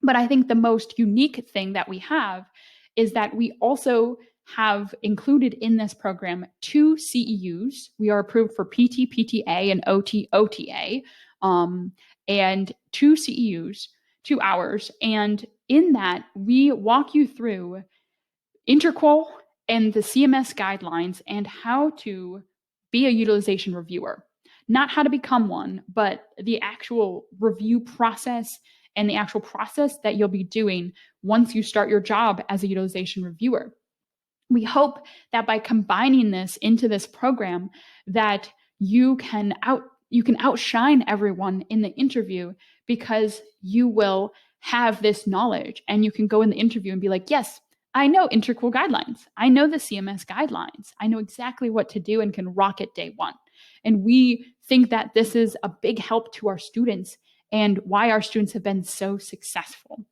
But I think the most unique thing that we have is that we also have included in this program 2 CEUs. We are approved for PT, PTA, and OT, OTA, and 2 CEUs, 2 hours. And in that, we walk you through Interqual and the CMS guidelines and how to be a utilization reviewer. Not how to become one, but the actual review process and the actual process that you'll be doing once you start your job as a utilization reviewer. We hope that by combining this into this program that you can outshine everyone in the interview, because you will have this knowledge and you can go in the interview and be like, yes, I know Interqual guidelines. I know the CMS guidelines. I know exactly what to do and can rock it day one. And we think that this is a big help to our students and why our students have been so successful.